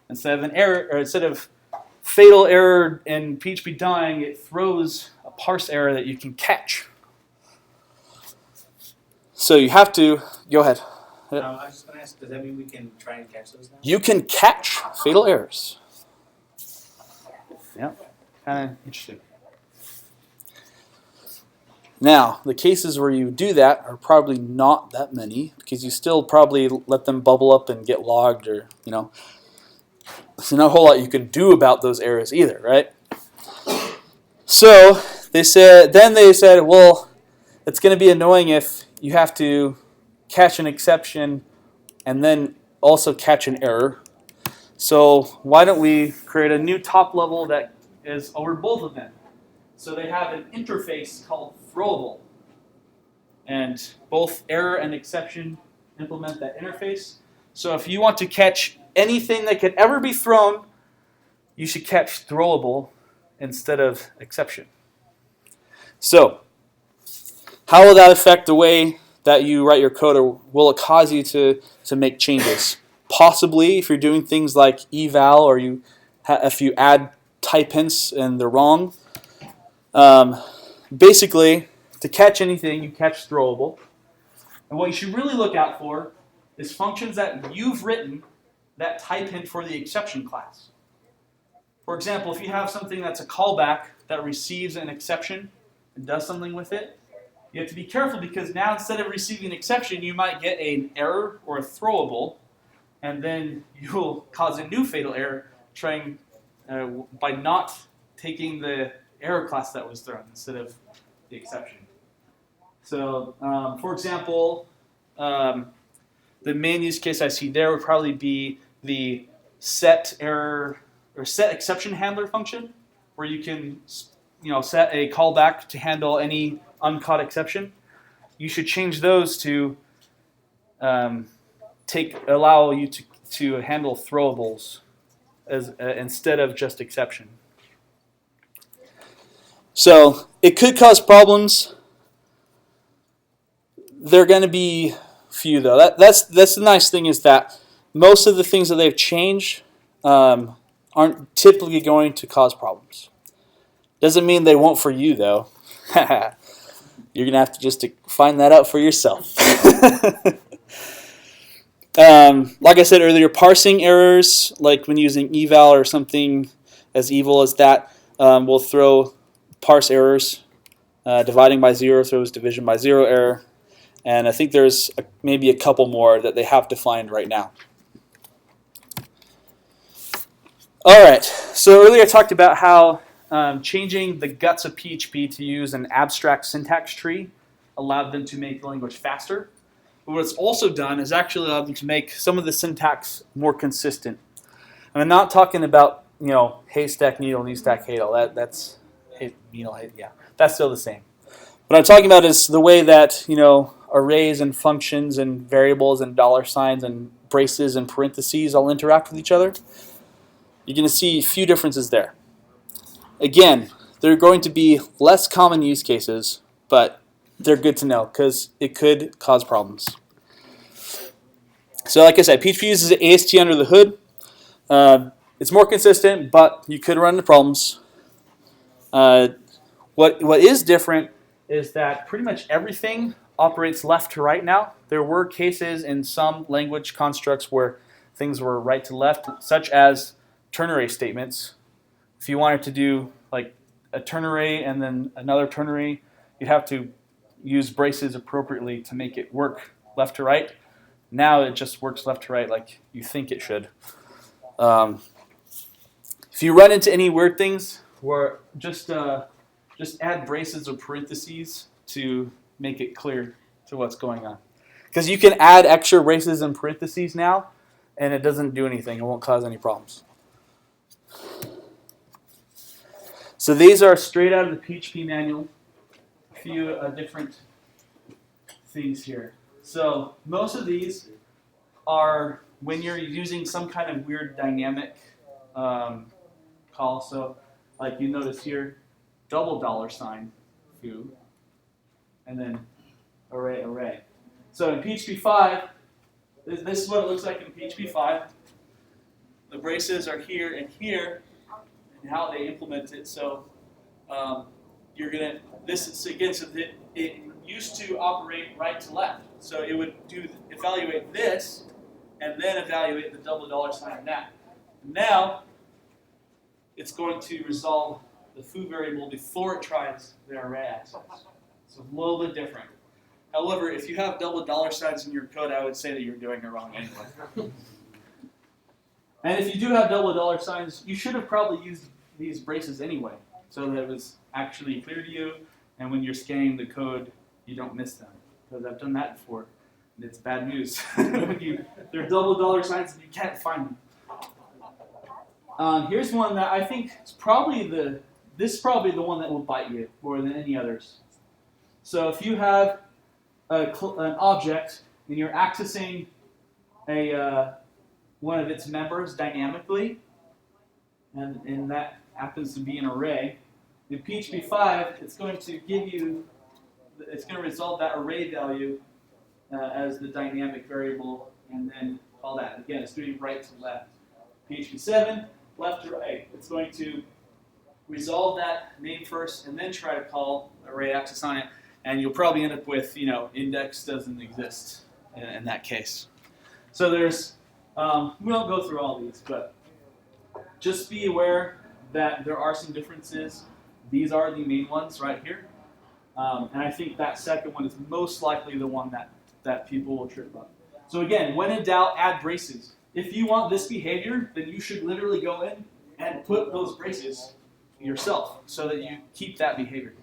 instead of an error, or instead of fatal error in PHP dying, it throws a parse error that you can catch. So you have to go ahead. I was just going to ask, does that mean we can try and catch those now? You can catch fatal errors. Yeah, kind of interesting. Now, the cases where you do that are probably not that many, because you still probably let them bubble up and get logged, or, there's not a whole lot you can do about those errors either, right? So they said, well, it's going to be annoying if you have to catch an exception and then also catch an error. So why don't we create a new top level that is over both of them? So they have an interface called throwable, and both error and exception implement that interface. So if you want to catch anything that could ever be thrown, you should catch throwable instead of exception. So how will that affect the way that you write your code, or will it cause you to make changes? Possibly, if you're doing things like eval, or if you add type hints and they're wrong. Basically, to catch anything, you catch throwable. And what you should really look out for is functions that you've written that type hint for the exception class. For example, if you have something that's a callback that receives an exception and does something with it, you have to be careful, because now instead of receiving an exception, you might get an error or a throwable, and then you'll cause a new fatal error by not taking the error class that was thrown instead of the exception. So, for example, the main use case I see there would probably be the set error or set exception handler function, where you can set a callback to handle any uncaught exception. You should change those to allow you to handle throwables as instead of just exception. So it could cause problems. They're going to be few though. That's the nice thing, is that most of the things that they've changed aren't typically going to cause problems. Doesn't mean they won't for you though. You're going to have to just find that out for yourself. Like I said earlier, parsing errors, like when using eval or something as evil as that, will throw parse errors. Dividing by 0 throws division by 0 error. And I think there's maybe a couple more that they have defined right now. All right, so earlier I talked about how changing the guts of PHP to use an abstract syntax tree allowed them to make the language faster. But what it's also done is actually allowed them to make some of the syntax more consistent. And I'm not talking about, haystack, needle, knee stack, hadle. That's needle, yeah, that's still the same. What I'm talking about is the way that, arrays and functions and variables and $signs and braces and parentheses all interact with each other. You're going to see a few differences there. Again, there are going to be less common use cases, but they're good to know because it could cause problems. So like I said, PHP uses AST under the hood. It's more consistent, but you could run into problems. What is different is that pretty much everything operates left to right now. There were cases in some language constructs where things were right to left, such as ternary statements. If you wanted to do like a ternary and then another ternary, you'd have to use braces appropriately to make it work left to right. Now it just works left to right like you think it should. If you run into any weird things, where just add braces or parentheses to make it clear to what's going on. Because you can add extra braces and parentheses now, and it doesn't do anything. It won't cause any problems. So these are straight out of the PHP manual. A few different things here. So most of these are when you're using some kind of weird dynamic call. So like you notice here, double $, foo, and then array. So in PHP5, this is what it looks like in PHP5. The braces are here and here, and how they implement it. So you're gonna it used to operate right to left. So it would evaluate this, and then evaluate the double $sign in that. Now it's going to resolve the foo variable before it tries the array access. So a little bit different. However, if you have double $signs in your code, I would say that you're doing it wrong anyway. And if you do have double $signs, you should have probably used these braces anyway, so that it was actually clear to you, and when you're scanning the code, you don't miss them. Because I've done that before, and it's bad news. They're double $signs and you can't find them. Here's one that I think is probably the one that will bite you more than any others. So if you have an object and you're accessing one of its members dynamically, and that happens to be an array, in PHP5 it's going to resolve that array value as the dynamic variable, and then call that. Again, it's doing right to left. PHP7, left to right. It's going to resolve that name first, and then try to call array access on it, and you'll probably end up with, index doesn't exist in that case. So there's, we won't go through all these, but just be aware that there are some differences. These are the main ones right here. And I think that second one is most likely the one that people will trip up. So again, when in doubt, add braces. If you want this behavior, then you should literally go in and put those braces yourself so that you keep that behavior.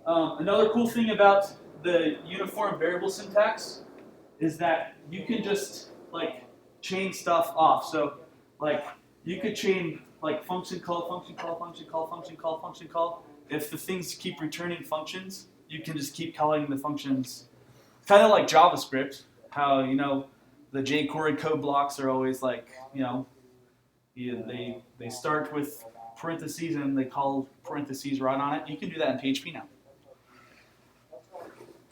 Another cool thing about the uniform variable syntax is that you can just chain stuff off. So you could chain function call, function call, function call, function call, function call. If the things keep returning functions, you can just keep calling the functions. Kind of like JavaScript, how the jQuery code blocks are always they start with parentheses and they call parentheses right on it. You can do that in PHP now.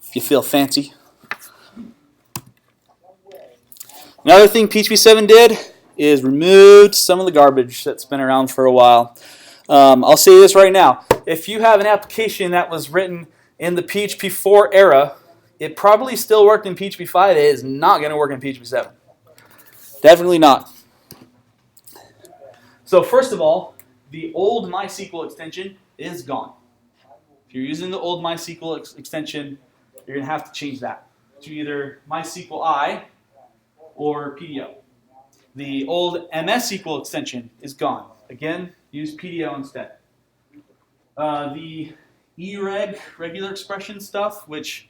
If you feel fancy. Another thing PHP7 did is removed some of the garbage that's been around for a while. I'll say this right now. If you have an application that was written in the PHP 4 era, it probably still worked in PHP 5. It is not going to work in PHP 7. Definitely not. So first of all, the old MySQL extension is gone. If you're using the old MySQL extension, you're going to have to change that to either MySQLi or PDO. The old MS SQL extension is gone. Again, use PDO instead. The ereg, regular expression stuff, which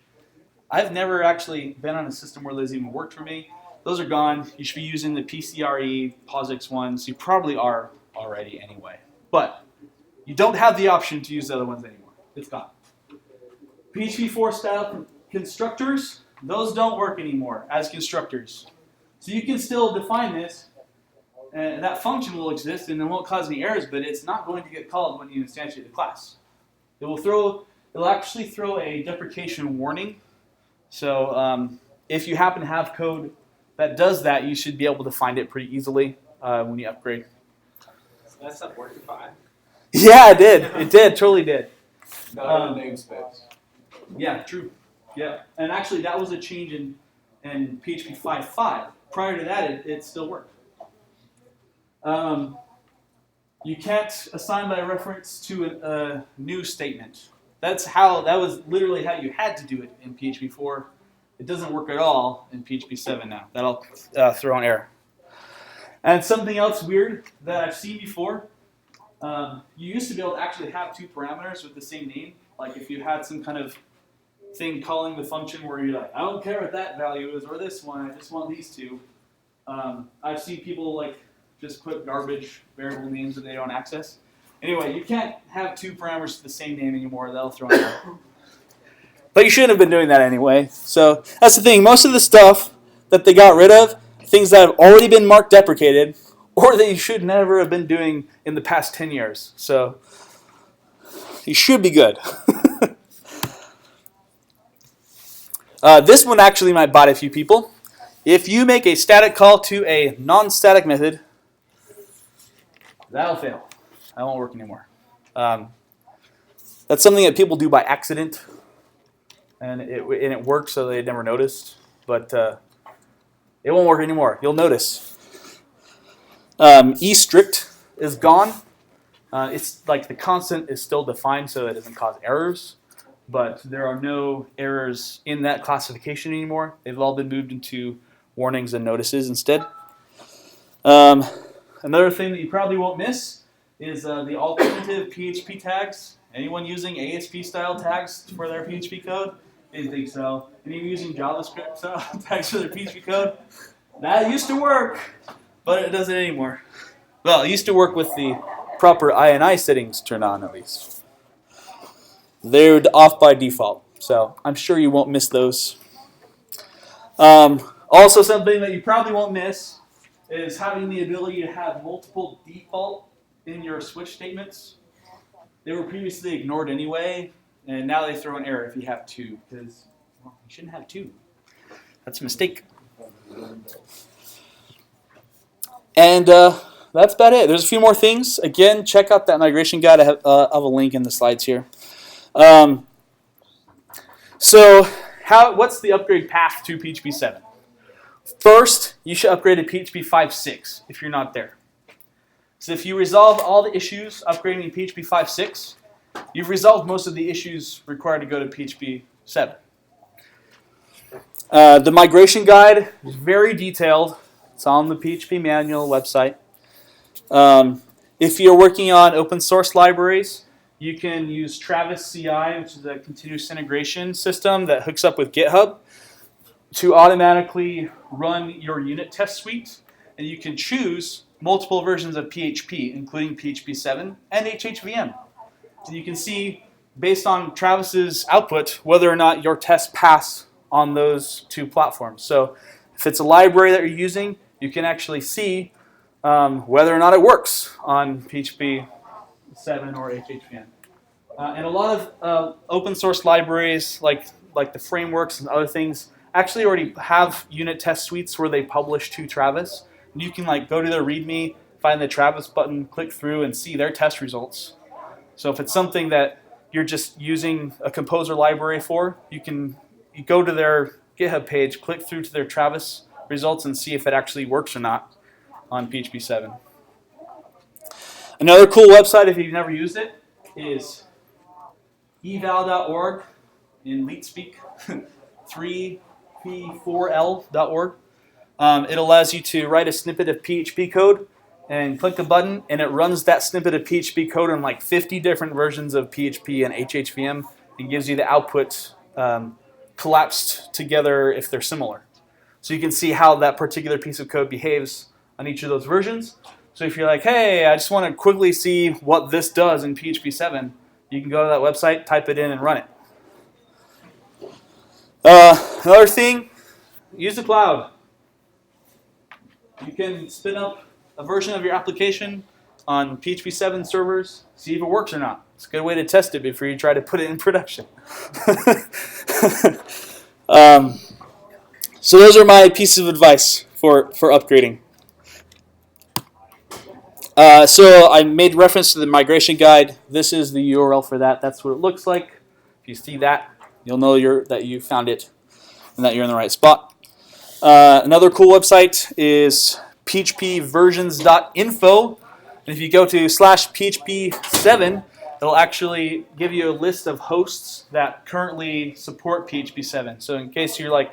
I've never actually been on a system where those even worked for me. Those are gone. You should be using the PCRE, POSIX ones. You probably are already anyway. But you don't have the option to use the other ones anymore. It's gone. PHP 4 style constructors, those don't work anymore as constructors. So you can still define this, and that function will exist and it won't cause any errors, but it's not going to get called when you instantiate the class. It'll actually throw a deprecation warning. So if you happen to have code that does that, you should be able to find it pretty easily when you upgrade. So that stuff worked in 5. Yeah, it did. It did. Totally did. Not in namespace. Yeah, true. Yeah, and actually that was a change in PHP 5.5. Prior to that, it still worked. You can't assign by reference to a new statement. That was literally how you had to do it in PHP 4. It doesn't work at all in PHP 7 now. That'll throw an error. And something else weird that I've seen before, you used to be able to actually have two parameters with the same name. Like if you had some kind of thing calling the function where you're like, I don't care what that value is or this one, I just want these two. I've seen people like just put garbage variable names that they don't access. Anyway, you can't have two parameters with the same name anymore. That'll throw an error. But you shouldn't have been doing that anyway. So that's the thing. Most of the stuff that they got rid of, things that have already been marked deprecated, or that you should never have been doing in the past 10 years. So you should be good. This one actually might bite a few people. If you make a static call to a non-static method, that'll fail. That won't work anymore. That's something that people do by accident, and it works, so they never noticed. But it won't work anymore. You'll notice. E-strict is gone. It's like the constant is still defined, so it doesn't cause errors. But there are no errors in that classification anymore. They've all been moved into warnings and notices instead. Another thing that you probably won't miss is the alternative PHP tags. Anyone using ASP style tags for their PHP code? Didn't think so. Anyone using JavaScript style tags for their PHP code? That used to work, but it doesn't anymore. Well, it used to work with the proper INI settings turned on at least. They're off by default, so I'm sure you won't miss those. Also, something that you probably won't miss is having the ability to have multiple default in your switch statements. They were previously ignored anyway, and now they throw an error if you have two, because you shouldn't have two. That's a mistake. And that's about it. There's a few more things. Again, check out that migration guide. I have a link in the slides here. So what's the upgrade path to PHP 7? First, you should upgrade to PHP 5.6 if you're not there. So if you resolve all the issues upgrading to PHP 5.6, you've resolved most of the issues required to go to PHP 7. The migration guide is very detailed. It's on the PHP manual website. If you're working on open source libraries, you can use Travis CI, which is a continuous integration system that hooks up with GitHub to automatically run your unit test suite. And you can choose multiple versions of PHP, including PHP7 and HHVM. So you can see, based on Travis's output, whether or not your tests pass on those two platforms. So if it's a library that you're using, you can actually see whether or not it works on PHP 7 or HHVM. And a lot of open source libraries, like the frameworks and other things, actually already have unit test suites where they publish to Travis. And you can go to their README, find the Travis button, click through, and see their test results. So if it's something that you're just using a composer library for, you go to their GitHub page, click through to their Travis results, and see if it actually works or not on PHP7. Another cool website, if you've never used it, is eval.org in LeetSpeak, 3p4l.org. It allows you to write a snippet of PHP code and click a button, and it runs that snippet of PHP code in like 50 different versions of PHP and HHVM and gives you the output collapsed together if they're similar. So you can see how that particular piece of code behaves on each of those versions. So if you're like, hey, I just want to quickly see what this does in PHP7, you can go to that website, type it in, and run it. Another thing, use the cloud. You can spin up a version of your application on PHP7 servers, see if it works or not. It's a good way to test it before you try to put it in production. So those are my pieces of advice for upgrading. So I made reference to the migration guide. This is the URL for that. That's what it looks like. If you see that, you'll know that you found it and that you're in the right spot. Another cool website is phpversions.info. And if you go to /php7, it'll actually give you a list of hosts that currently support PHP7. So in case you're like,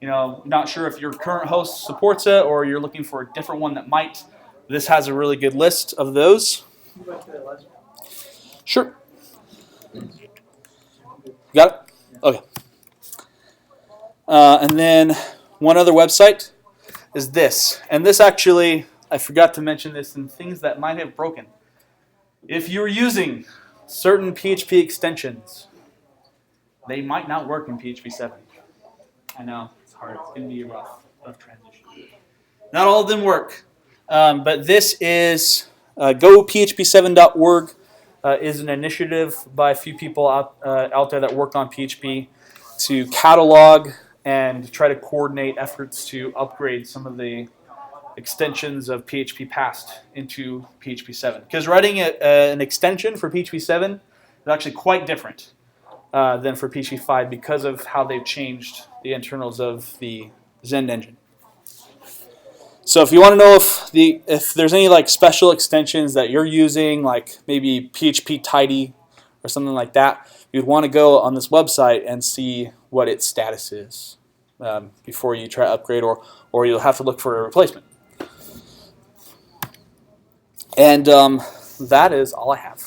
not sure if your current host supports it or you're looking for a different one that might, this has a really good list of those. Sure. Got it? Okay. And then one other website is this. And this actually, I forgot to mention this in things that might have broken. If you're using certain PHP extensions, they might not work in PHP7. I know, it's hard. It's going to be a rough transition. Not all of them work. But this is gophp7.org is an initiative by a few people out there that work on PHP to catalog and try to coordinate efforts to upgrade some of the extensions of PHP past into PHP7. Because writing an extension for PHP7 is actually quite different than for PHP5 because of how they've changed the internals of the Zend engine. So if you want to know if there's any like special extensions that you're using, like maybe PHP tidy or something like that, you'd want to go on this website and see what its status is before you try to upgrade, or you'll have to look for a replacement. And that is all I have.